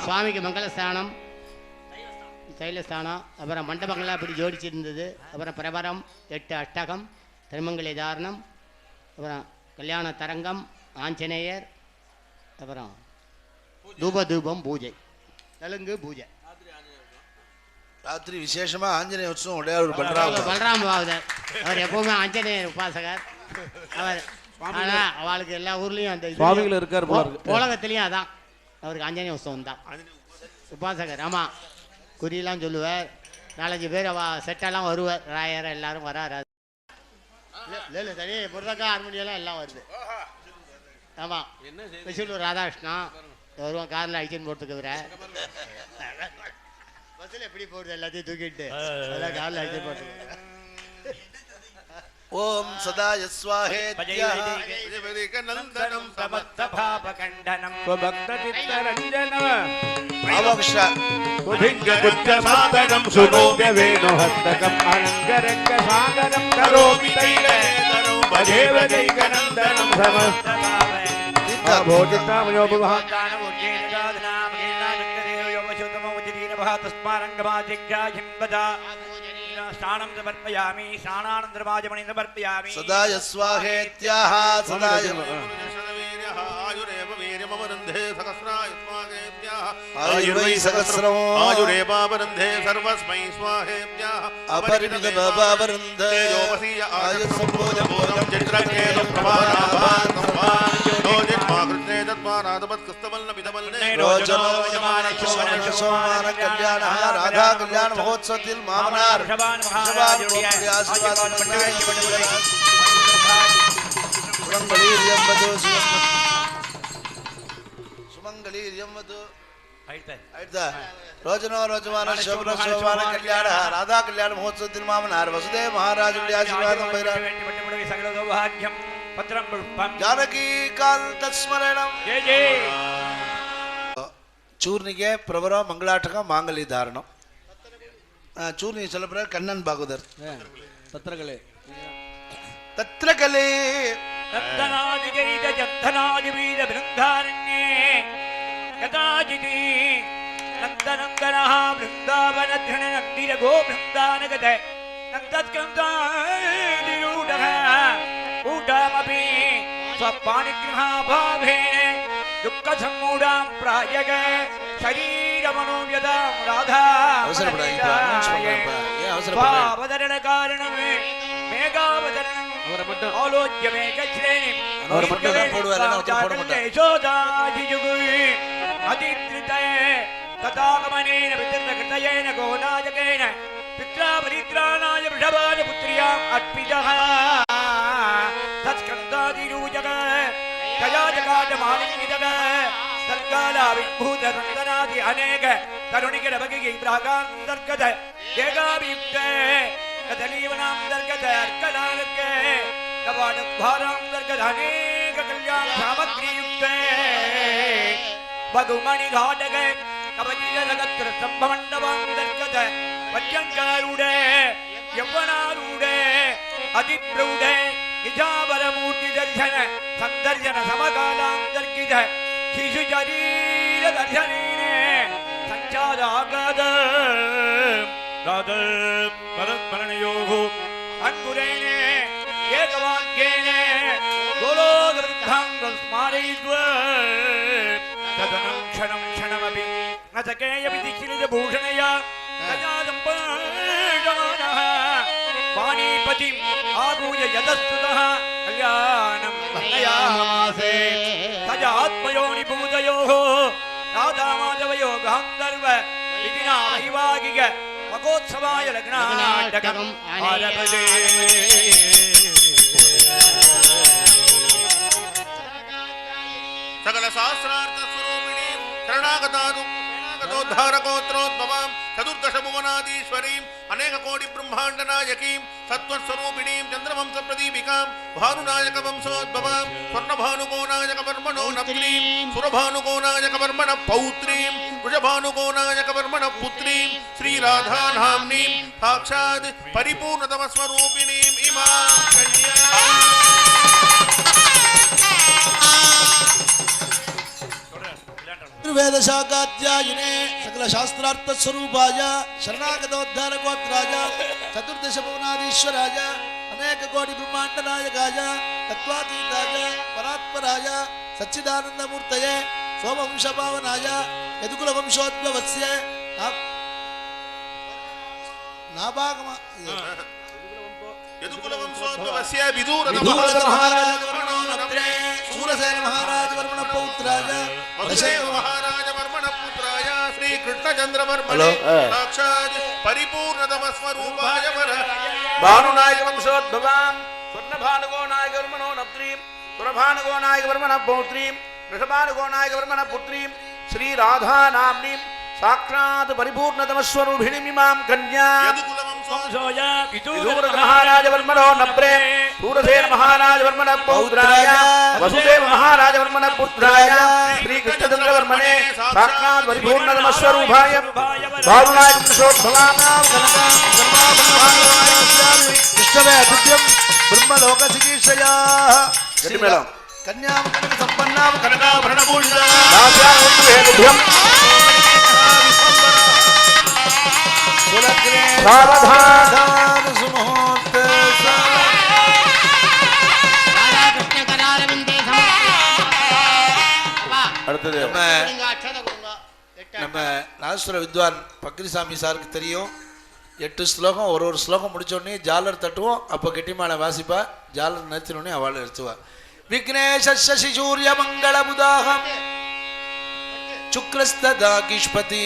சுவாமிக்கு மங்களஸ்தானம், தைலஸ்தானம், அப்புறம் மண்டபங்கள்லாம் அப்படி ஜோடிச்சிருந்தது. அப்புறம் பிரபரம், 8 அஷ்டகம், திருமங்கலை தாரணம், அப்புறம் கல்யாண தரங்கம், ஆஞ்சநேயர், அப்புறம் தூபதூபம் பூஜை, தெலுங்கு பூஜை. ராத்திரி விசேஷமா ஆஞ்சநேய உற்சவம் உடையார் பலராம பாவதர். அவர் எப்பவுமே ஆஞ்சநேயர் உபாசகர். அவர் அவளுக்கு எல்லா ஊர்லயும் அந்த சுவாமிகள் இருக்கார், உலகத்திலயும் அதான் அவருக்கு ஆஞ்சநேய உற்சவம் தான் உபாசகர். ஆமா, குறியெல்லாம் சொல்லுவார். 4-5 பேர் செட்டெல்லாம் வருவார். ராயர் எல்லாரும் வராரு. தனி புரதக்கா ஹார்மோனியெல்லாம் எல்லாம் வருது. ஆமா, பெஷூர் ராதாகிருஷ்ணா வருவான். காரில் அழிச்சுன்னு போறதுக்கு வர பஸ்ஸில் எப்படி போடுறது எல்லாத்தையும் தூக்கிட்டு எல்லாம் காரில் அழிச்சு போறதுக்கு. ஓம் சதாய ஸ்வாஹே நந்தனம் சமஸ்த பாபகண்டனம் ஸ்வபக்தசித்தரஞ்சனம் அவக்ஷா குபிங்க குச்சமாதனம் சுனோம்ய வேணுஹஸ்தகம் அனங்கரங்க சாகரம் கரோமி தைலதரோ பஜேவதைகநந்தனம் சமஸ்த பாபோதித்தாமயோ புவஹாதான உஜ்ஜேனதாதனாம் கேனானங்கதேவ யோமசுதமோ உஜ்ஜீன பஹாதஸ்மாரங்கமாதிக்யாஹிம் வதா ஸ்நானம் சமர்ப்பயாமி ஸ்நானானந்தரமாஜமணி சமர்ப்பயாமி சதாய ஸ்வாஹேத்யாஹ சதாய ஆயுரேவ வீரியமவருந்தே சகஸ்ராய ஸ்வாஹேத்யாஹ ஆயுர்வை சகஸ்ரமோ ஆயுரேவாவருந்தே சர்வஸ்மை ஸ்வாஹேத்யாஹ அபரிமிதபாவருந்தே யோமசீய ஆயுர்சம்போதபோதம் சித்ரகேது பிரபாராபாந்தம் நோஜித்மாகிருத்தே தத்மாராதபத்கஸ்தவல்னபிதவல்னே ரோஜனோ யஜமான கல்யாண ராதா கல்யாண மகோத்சவத்தில் மாமனார் ரோஜனோ ரோஜமான சோபன சோபான கல்யாண ராதா கல்யாண மகோத்சவத்தில் மாமனார் வசுதேவ மகாராஜுடைய ஆசீர்வாதம் ஜானகி காந்த ஸ்மரணம். சூர்ணிகே பிரபரம் மங்களாட்டகம் மாங்கல்ய தாரணம். சூர்ணி சொல்ல கண்ணன் பாகவதர் தத்ரகலே தத்ரகலே ரத்தனாதிஜைத ஜந்தனாதிவீத பிருந்தாரண்யே கதாஜிதி நந்தனந்தனஹ பிருந்தாவனத்ரண நந்திர கோ பிருந்தானகத நந்தத்கந்தாதிரூடஹ ஊடமபி ஸ்வப்பாணிக்ரஹாபாவேன துக்கசம்மூடாம் பிராயக சரீரமனோவ்யதாம் ராதா அவதரண காரணமே மேகாவதரணம் ஆலோக்கிய மேகஸ்ரேணி ததாகமனேன விதர்தகிருதயேன கோநாயகேன பித்ராபரித்ராணாய விஷபான புத்ரியாம் அர்ப்பிதः தத்ஸ்கந்தாதிரூஜக கயாஜகாஜ மாலின்விதக சர்காலாவிபூத நந்தனாதி அநேக தருணிகர பகிகை பிராகாந்தர்கத ஏகாபியுக்த கதலீவனாந்தர்கத அர்க்கலானுக்க கவாடத்வாராந்தர்கத அநேக கல்யாண சாமக்ரியுக்த பகுமணி காடக கவஜிதகத்திர சம்பமண்டவாந்தர்கத வஜ்ஜங்காரூட யவ்வனாரூட அதிப்ரௌட நிஜாபரமூர்த்தி தர்சன சந்தர்ஜன சமகாலாந்தர்கித சிசு சரீர தர்சனேன சஞ்சாதாகாத ராத பரஸ்மரணயோகோ அன்புரேனே ஏகவாக்யேன கோலோகிருத்தாங்க ஸ்மாரயித்வ ததனம் க்ஷணம் க்ஷணமபி நசகேய விதிக்கிரித பூஷணயா கஜாதம்பணः வாணிபதிம் ஆகூய யதஸ்துதः கல்யாணம் வந்தயாமாசே சஜ ஆத்மயோனி பூதயோः ராதாமாதவயோ காந்தர்வ விதினா வைவாகிக மகோத்சவாய லக்னாட்டகம் ஆரபதே. சகல சாஸ்திரார்த்த ஸ்வரூபிணி சரணாகதாது ोद्धारकोत्रोद्भवां चतुर्दश भुवनादीश्वरीं अनेक कोटि ब्रह्मांड नायकीं सत्वस्वरूपिणीं चंद्रवंश प्रदीपिकां भानुनायक वंशोद्भवां स्वर्णभानुकोनायक वर्मणो नप्त्रीं सुरभानुकोनायक वर्मण पौत्रीं वृषभानुकोनायक वर्मण पुत्रीं श्रीराधानाम्नीं साक्षात् परिपूर्णतम स्वरूपिणीं इमां चतुर्वेदशाखाध्यायिने सकलशास्त्रार्थस्वरूपाय शरणागतोद्धारगोत्राय चतुर्दशभुवनाधीश्वराय अनेककोटिब्रह्माण्डनायकाय तत्त्वातीताय परात्पराय सच्चिदानन्दमूर्तये सोमवंशपावनाय यदुकुलवंशोद्भवस्य नाभागम यदुकुलवंशोद्भवस्य विदूरमहाराजवर्मणोऽनत्रे शूरसेन महाराजवर्मण पौत्राय वसुदेव महाराजवर्मण पुत्राय श्री कृष्णचन्द्रवर्मणे साक्षात् परिपूर्णतमस्वरूपाय भानुनायक वंशोद्भवां स्वर्णभानुगो नायकवर्मणो नप्त्रीं सुरभानुगो नायकवर्मण पौत्रीं वृषभानुगो नायकवर्मण पुत्रीं श्री राधा नाम्नीं साक्षात् परिपूर्णतमस्वरूपिणीमिमां कन्यां विदूर महाराजवर्मणो नप्रे शूरसेन महाराजवर्मण पौत्राय वसुदेव महाराजवर्मण पुत्राय श्री कृष्णचन्द्रवर्मणे साक्षात् परिपूर्णतमस्वरूपाय भानुनायक वंशोद्भवां कृष्णवे अतिथ्यं ब्रह्मलोकचिकीर्षया कन्यां कनकसम्पन्नां कनकाभरणभूषितां நம்ம நாகேஸ்வர வித்வான் பக்ரிசாமி சாருக்கு தெரியும் 8 ஸ்லோகம் ஒரு ஸ்லோகம் முடிச்சோடனே ஜாலர் தட்டுவோம். அப்போ கெட்டிமாலை வாசிப்பா, ஜாலர் நிறுத்தினோடனே அவள் நிறுத்துவா. விக்னேஷ சசி சூரிய மங்கள புதாகம் சுக்ரஸ்ததாகிஷ்பதி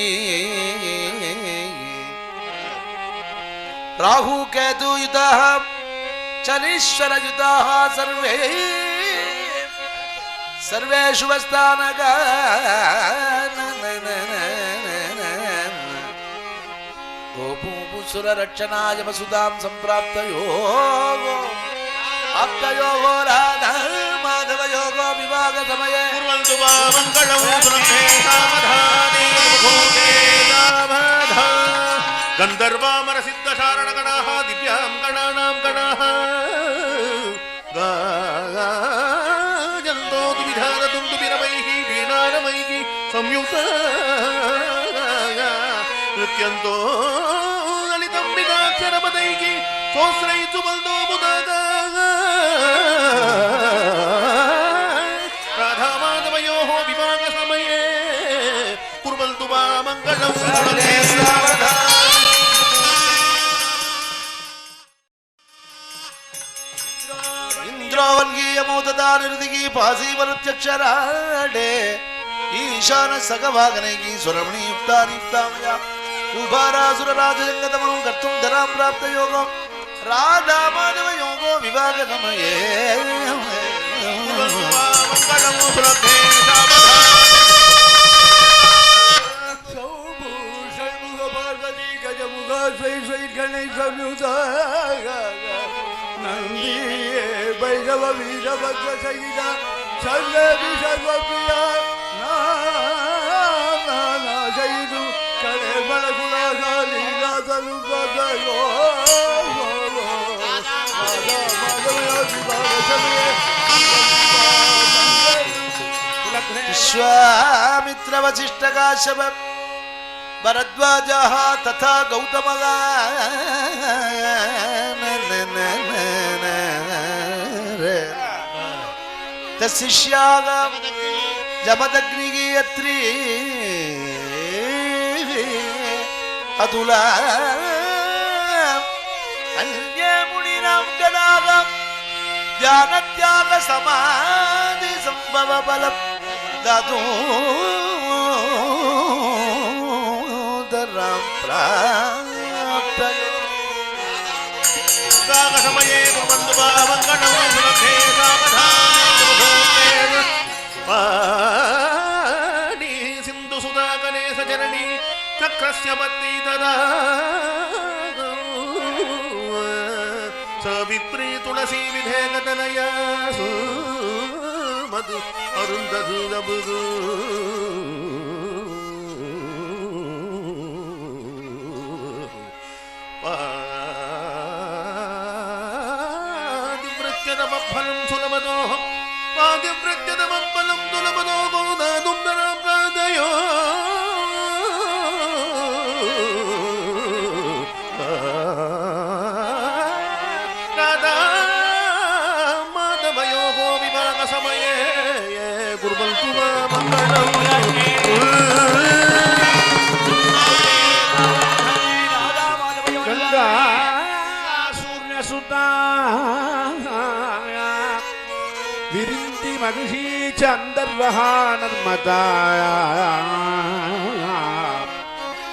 ராகு கேது யுதः சனீஸ்வர யுதः சர்வே सर्वे शुभस्थानग गोपूपुसुर रक्षणाय वसुदां सम्प्राप्तयो आप्तयोगो राधा माधव योगो विभाग समये कुर्वन्तु वा मङ्गलं सुरक्षे सावधाने मुखोगे सावधा गन्धर्वामर सिद्ध शारण गणाः दिव्यां गणानां गणाः गायन्तो विधानतुं तुभिरवैः वीणारमैः संयुक्ता नृत्यन्तो ललितं विदाक्षरपदैः सोऽस्रैतु बल्दो मुदागा राधामाधवयोः विवाहसमये कुर्वन्तु वा मङ्गलं इंद्रोवन्गीयमोददानिर्दिगी पासीवरुत्यक्षराडे ईशान सगवागनैकी स्वरमणि युक्तानियुक्तामया उभारासुरराजजङ्गतमनं कर्तुं धरां प्राप्तयोगो राधा माधव योगो विभागसमये मङ्गलं सुरक्षे पार्वती गजमुख स्वै गणेश नंदी वैरव वीरभद्र सहित सर्वे सर्वप्रिया नाना जयु करे बलगुणा लीला तनुपदयो विश्वामित्र वसिष्ठ काश्यप भरद्वाजः तथा गौतमः तस्शिष्याः जमदग्निः यत्री अतुला अन्ये मुनिनां गणाः ध्यानत्याग समाधि संभव बलं ददो समये कुर्वन्तु वा मङ्गलं सुरक्षे सावधाने पाणि सिन्धुसुधा गणेशजननी चक्रस्य पत्नी तदा सवित्री तुलसी विधेयतनया मधु अरुन्धतु दबुदु फलं सुलभदोहं पादिव्रत्यतमं फलं दुलभदो गोदादुं नरां प्रादयो कुर्वन्तु वा मङ्गलम् गंगा सूर्य सुता विरिंति मगुषी चंदर्वहा नर्मदा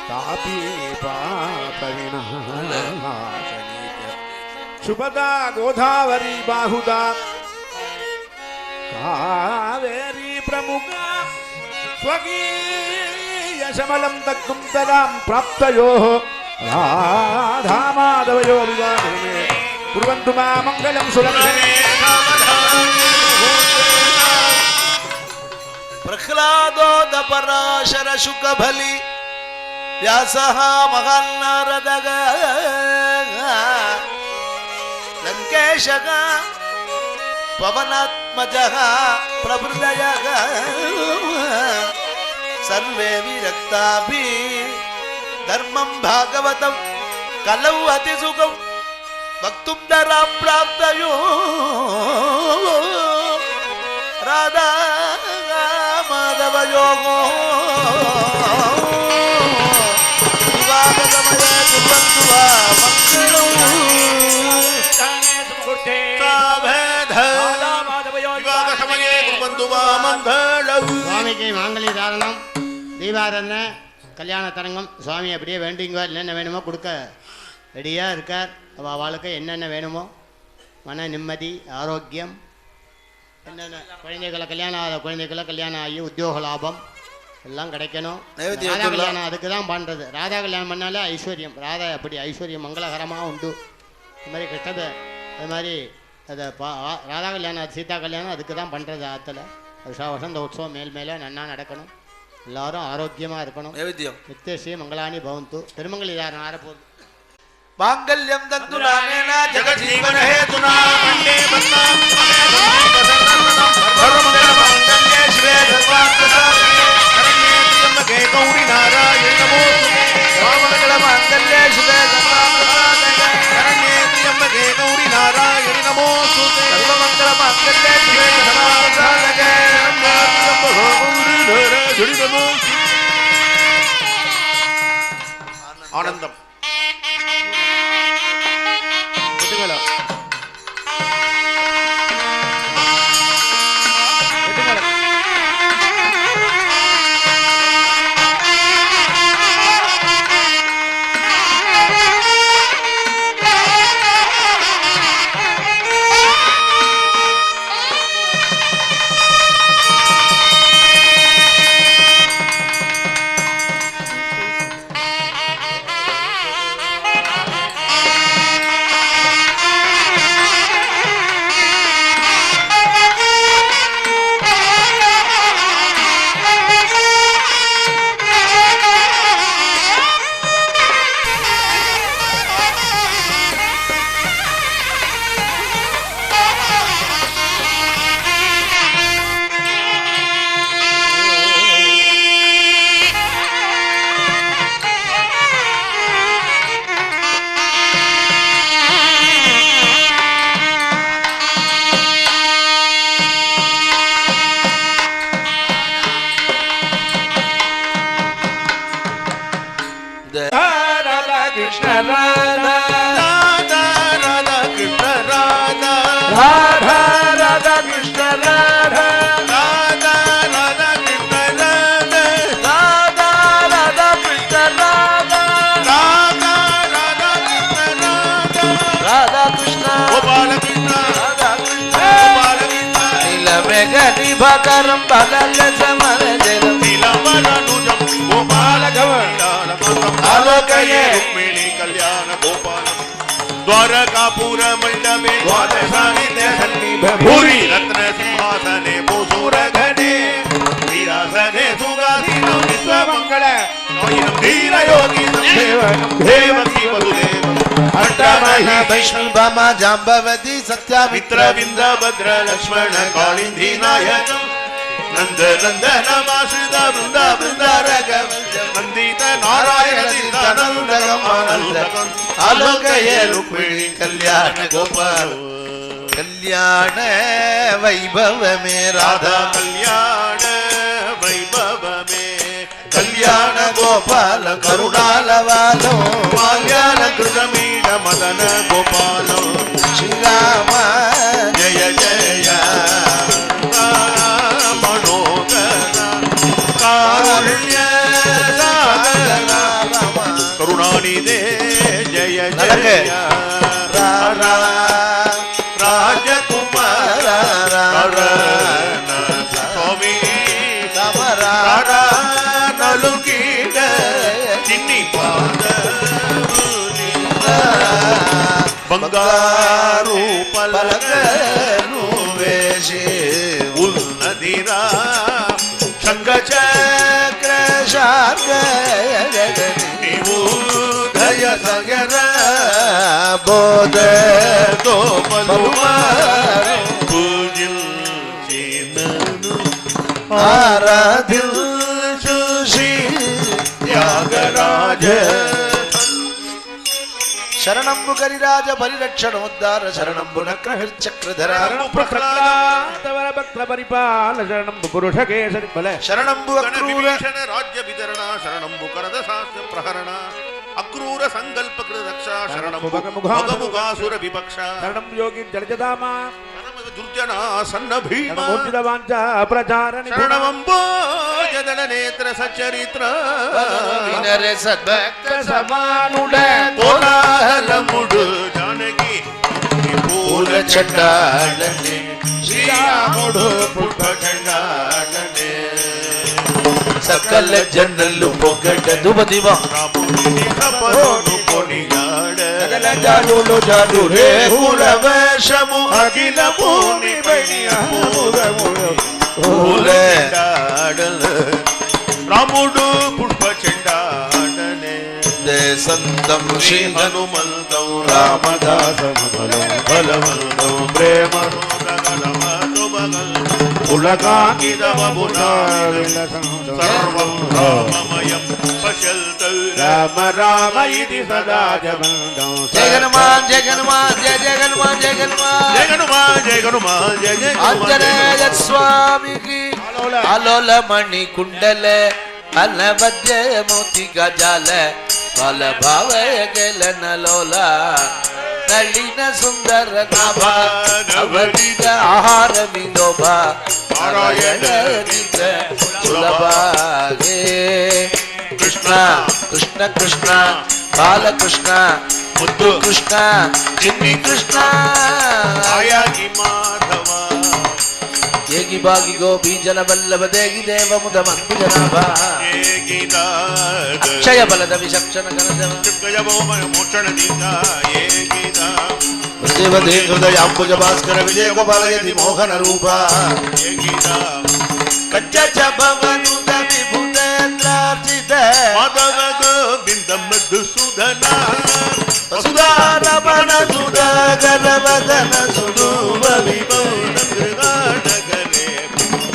तापी पापविना शुभदा गोदावरी बाहुदा कावेरी प्रमुखा स्वकीय शमलं तक्तुं तदां प्राप्तयोः राधा माधवयो विवाहे कुर्वन्तु मा मङ्गलं सुलभे प्रह्लादोदपराशर शुकबलि व्यासः महान्नारदग लङ्केशः पवनात्मजः प्रभृतयः सर्वे विरक्ताभि धर्मं भागवतं कलौ अतिसुखं वक्तुं नरां प्राप्तयो राधा माधवयोगो विवाहसमये कुर्वन्तु वा विवाहसमये कुर्वन्तु वा मङ्गलम् சுவாமிக்கு மாங்கல்ய தாரணம் தீபாராதனை கல்யாண தரங்கம் சுவாமி அப்படியே வேண்டிங்க என்னென்ன வேணுமோ கொடுக்க ரெடியாக இருக்கார். அவளுக்கு என்னென்ன வேணுமோ மன நிம்மதி ஆரோக்கியம் என்னென்ன குழந்தைகளை கல்யாணம் ஆகாத குழந்தைகளை கல்யாணம் ஆகி உத்தியோக லாபம் எல்லாம் கிடைக்கணும். ராதா கல்யாணம் அதுக்கு தான் பண்ணுறது. ராதா கல்யாணம் பண்ணாலே ஐஸ்வர்யம். ராதா அப்படி ஐஸ்வர்யம் மங்களகரமாக உண்டு. இது மாதிரி கிட்டது அது மாதிரி அதை ராதா கல்யாணம் சீதா கல்யாணம் அதுக்கு தான் பண்ணுறது. ஆற்றுல வருஷா வருஷம் இந்த உற்சவம் மேல் மேலே நன்னா நடக்கணும். எல்லாரும் ஆரோக்கியமாக இருக்கணும். நித்தியஸ்ரீ மங்களானி பவந்து. திருமங்கல் இதாரணம் ஆரப்போகுது. मांगल्यं तन्तु नानेन जगज्जीवन हेतुना वन्दे वन्दनां सर्वमङ्गलमाङ्गल्ये शिवे सर्वार्थसाधके शरण्ये त्र्यम्बके गौरी नारायणि नमोस्तुते सर्वमङ्गलमाङ्गल्ये शिवे सर्वार्थसाधके शरण्ये त्र्यम्बके गौरी नारायणि नमोस्तुते सर्वमङ्गलमाङ्गल्ये शिवे सर्वार्थसाधके आनन्दम् भकरं बलगजमलजलं नीलमनुजं गोपालगवण्डालमतं आलोकये रुक्मिणी कल्याण गोपालं द्वारकापुरमण्डपे द्वादशानित्य सन्निभ भूरि रत्नसिंहासने भूसुरघने वीरासने सुगासीनं विश्वमङ्गल नोयिनं धीरयोगी संसेवनं देवकी वसुदेव अष्टमहि वैष्णवा जाम्बवती सत्यामित्र मित्रविन्दभद्र लक्ष्मण कालिन्दी नायकम् नन्द नन्दनमाश्रित वृन्द वृन्दारकं नन्दित नारायण तीर्थानन्दकम् आनन्दकम् आलोकये रुक्मिणी कल्याण गोपाल कल्याण वैभव में राधा कल्याण గోపాల కరుణాలవాలో మాల్యాల కృతమీడ మదన గోపాలం శ్రీరామ జయ జయ మనోగర కారుణ్య సాగర కరుణానిదే జయ జయ రాజకుమార స్వామి నలుగీడ చిన్ని పాద బంగారు పలకను వేసి ఉన్నదిరా శంఖచక్ర నీవు దయ సగర బోధతో పూజించినను ఆరాధించు శ్రీ త్యాగరాజ శరణంబు కరిరాజ పరిరక్షణోద్ధార శరణంబు నక్రహిర్చక్రధర పరిపాల శరణంబు పురుషకేసరి బల శరణంబు అక్రూర రాజ్య వితరణ శరణంబు కరద శాస్త్ర ప్రహరణ అక్రూర సంకల్పకృత రక్ష శరణంబు భగముఖాసుర విపక్ష శరణం యోగి జలజదామ దుర్జన సన్న భీమ వాంఛ ప్రచారణ శరణమంబోజదళ నేత్ర సచరిత్ర వినరే సద్భక్త సమానుడ కోలాహలముడు జానకి పూల చండాడనే శ్రీరాముడు పుట్ట చండాడనే సకల జనులు పొగడ దుబదివ రాముని కపరోను కొనియాడ సకల జానులు జాను రే పూల వేషము అఖిల భూమి పూల రాముడు పుష్ప చెండాడనే దేశంతం శ్రీ హనుమంతం రామదాసం బలవంతం ప్రేమను సర్వం రామమయం పశ్యల్త రామ రామ ఇది సదా జబంధం జగన్మాన్ జగన్మాన్ జయ జగన్మాన్ జగన్మాన్ జగనుమాన్ జగనుమాన్ జయ ఆంజనేయ స్వామికి అలోలమణి కుండల అనవద్య మోతి గజాల బల భావయ గెలన లోల నళిన సుందర నవనీత ఆహార విలోభ నారాయణ సులభాగే కృష్ణ కృష్ణ కృష్ణ బాలకృష్ణ ముద్దు కృష్ణ చిన్ని కృష్ణ ఆయాగి మాధవ ఏగి బాగి గోపీ జన బల్లభ దేగి దేవ ముద మందు జనాభ అక్షయ బలద విచక్షణ మోక్షణ దేవదే హృదయాంబుజ భాస్కర విజయ గోపాలయతి మోహన రూప కచ్చభవనుద విభుతేంద్రార్జిత మాధవ గోవింద మధుసూదన వసుధారమణ సుధాగర వదన సుధూవ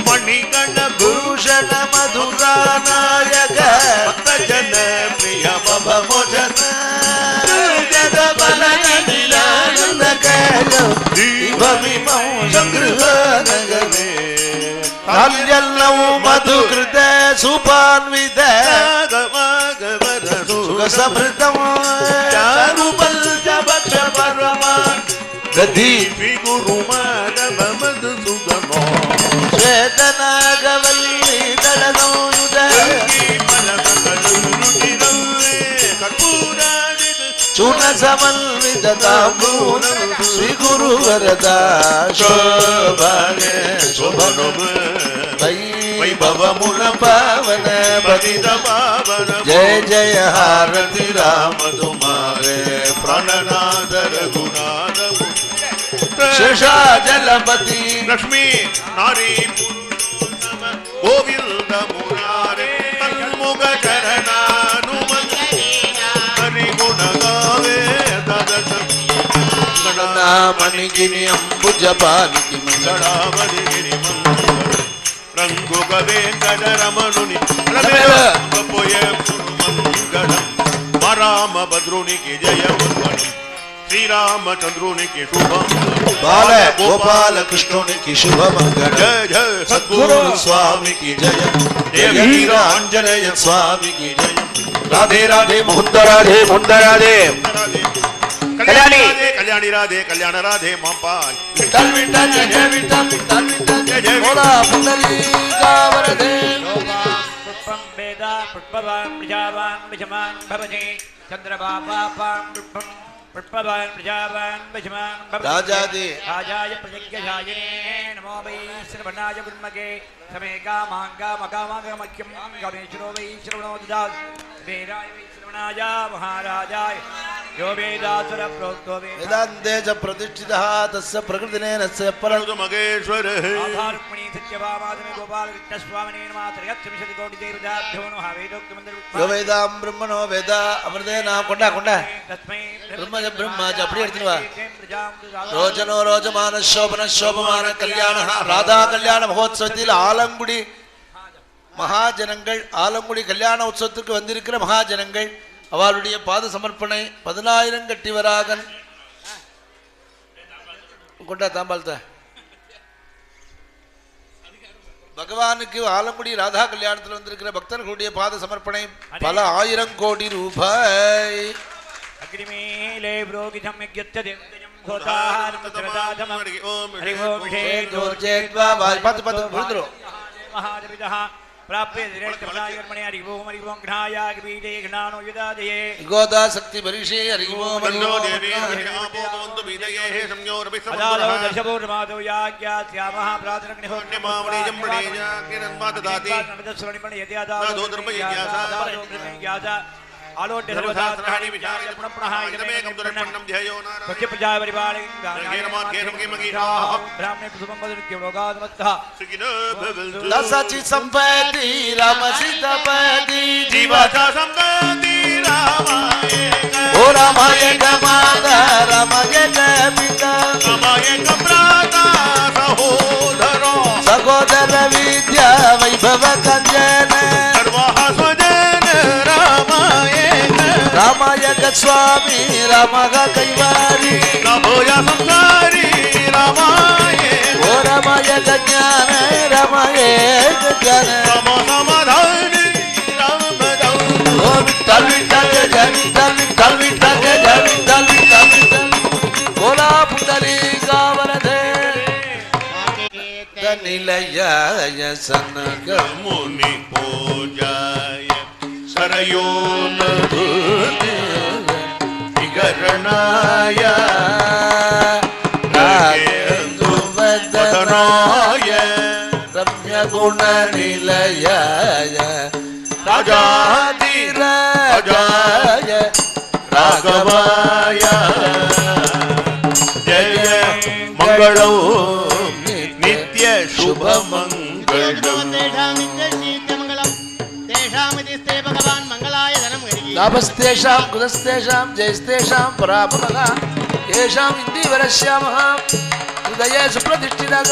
మణిగణ భూషణ మధురానాయక జన ప్రియ భవమోచన జగ బలన నిలానంద కైలో దీపమిమౌ సంగృహనగరే కాల్యల్లవు మధుకృత సుపాన్విత సుఖ సమృద్ధం చారుపల్చ భక్ష పరమాన్ గది గురు మాధవ మధుసూదనో శ్వేతనాగవల్లి దళనోయుధ చూర్ణ సమన్విత తాంబూలం శ్రీ గురు వరదా శోభాగే శోభను వైభవముల పావన పతిత పావన జయ జయ హారతి రామ తుమారే ప్రాణనాథ రఘునాథ శేషాచలపతి లక్ష్మీ నారీ గోవింద మురారే తన్ముగ చరణానుమని గుణగావే మణిగిని అంబుజపానికి మంగళావరిగిరి రంగు గవేంకట రమణుని పోయే మంగళం రామ భద్రునికి జయ మంగళం శ్రీరామచంద్రునికి శుభం బాల గోపాల కృష్ణునికి శుభమంగళం జయ జయ సద్గురు స్వామికి జయ जय वीर आंजनेय स्वामी की जय राधे राधे मुकुंद राधे मुकुंद राधे कल्याणी कल्याणी राधे कल्याण राधे मापाल विठ्ठल विठ्ठल जय जय विठ्ठल विठ्ठल विठ्ठल जय जय बोला पुंडलीका वरदे पुष्पं वेदा पुष्पवान् प्रजावान् विषमान् भवति चन्द्रबापां पुष्पं पुष्पवान् प्रजावान् विषमान् भवति राजादि राजाय प्रतिज्ञायिने नमो वै श्रवणाय गुण्मगे समे कामाङ्गामकामागमख्यं गणेशो वै श्रवणो ददात् वीराय वै श्रवणाय महाराजाय यो वेदासुर प्रोक्तो वेदान्ते च प्रतिष्ठितः तस्य प्रकृतिनेनस्य परं मगेश्वर आधारुक्मिणी सत्यभामादमे गोपाल कृष्णस्वामिने नमः त्रयत्रिंशत् कोटि देवताभ्यो नमः वेदोक्तमन्त्र यो वेदां ब्रह्मणो वेद अमृतेन கொண்டா கொண்டா तस्मै ब्रह्मज அப்படியே எடுத்துட்டு வா ரோஜனோ ரோஜமான சோபன சோபமான கல்யாண ராதா கல்யாண மகோத்சவத்தில் ஆலங்குடி மகாஜனங்கள் ஆலங்குடி கல்யாண உற்சவத்துக்கு வந்திருக்கிற மகாஜனங்கள் அவளுடைய பாத சமர்ப்பணை 10000 கட்டி வராகன் கொண்டா தாம்பால்த பகவானுக்கு ஆலங்குடி ராதா கல்யாணத்தில் வந்திருக்கிற பக்தர்களுடைய பாத சமர்ப்பணை பல 1000 கோடி ரூபாய் अग्निमीले ब्रोगिधं यज्ञत्य देवतयं होतारमत्रदाधमं हरि ओम ஜோர்ஜேத்வா பாத்து பாத்து விழுந்துரு महादेवः प्राप्य दिरेष्टमनायर्मणे हरि ओम घ्नायाग्वीडे घ्नानो युदादये गोदा शक्ति परिषे हरि ओम मन्नो देवी आपोतवन्तु विदये संयोरपि अदालो दशपूर्णमादो याज्ञास्यामः प्रातरग्निहोत्रे मामणीजं प्रणेया किरन्मात दाति नमदस्वरणिपण यद्यादा दो धर्मयज्ञासा आलोट्य सर्वशास्त्राणि विचार्य पुनः इदमेकं दुरपन्नं ध्येयो नारायण सत्य प्रजाय परिपालयं ब्राह्मणे कुसुमं वदन्त्यं लोकात्मतः सुखिनो भवन्तु दशचि संपत्ति राम सीतापति जीवाचा संपत्ति रामाय ओ रामाय माता रामाय पिता रामाय भ्राता सहोदरो सहोदर विद्या वैभव कंजन सर्वाः स्वजन रामाय रामाय स्वामी रामः कैवारी नभोया संसारी रामाय ओ रामाय ज्ञान रामाय ज्ञान नमो समाधानी रामदास ओ विठ्ठल विठ्ठल जय विठ्ठल विठ्ठल विठ्ठल जय विठ्ठल विठ्ठल विठ्ठल बोला पुंडलीका वरदे निलयाय सनग मुनि पूजाय सरयो विगरणाय वदनाय रम्य गुण निलयाय राजाधिराजाय राघवाय जय मंगलौ नित्य शुभ मंगलम् लाभस्तेषां कुलस्तेषां जयस्तेषां परापरः येषां इन्दीवरस्यामः हृदये सुप्रतिष्ठितः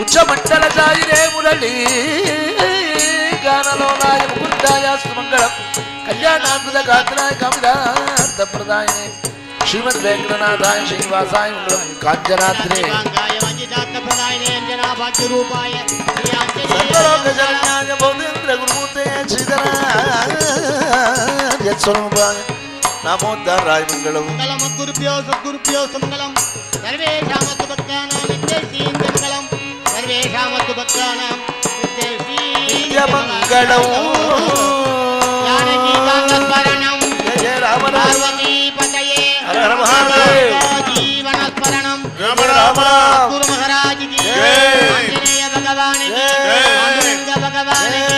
उच्चमण्डलचारिणे मुरली गानलोलाय मुकुन्दायास्तु मङ्गलम् कल्याणामृतगात्राय कामिदार्थप्रदायिने श्रीमद्वेङ्कटनाथाय श्रीनिवासाय मङ्गलम् काञ्चनाद्रे सर्वलोकशरण्याय भौतेन्द्रगुरुमूर्ते श्रीधराय नामोद्धाराय मङ्गलम् गुरुभ्यो सद्गुरुभ्यो सुमङ्गलम् सर्वेषामस्तु भक्तानां नित्यसीन्दमङ्गलम् सर्वेषामस्तु भक्तानां नित्यमङ्गलम् जानकीकान्तस्मरणं जय राम पार्वतीपतये हर हर महादेव जीवनस्मरणं राम राम गुरु महाराज की आंजनेय भगवान की पांडुरंग भगवान की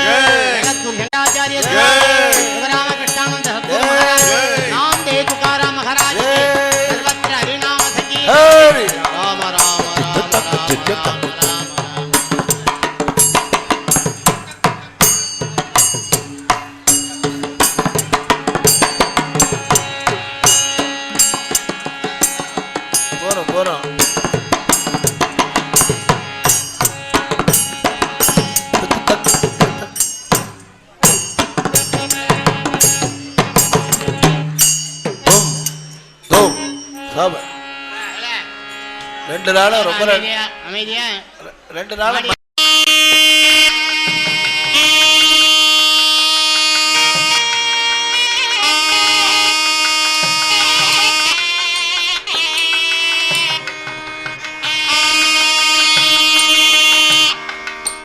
जगद्गुरुचार्य रामकृष्णानंद सद्गुरु महाराज नामदेव तुकाराम महाराज की सर्वत्र हरिनाम सखी राम राम राम 2 நாளும் ரொம்ப அமைதியா 2 நாளும்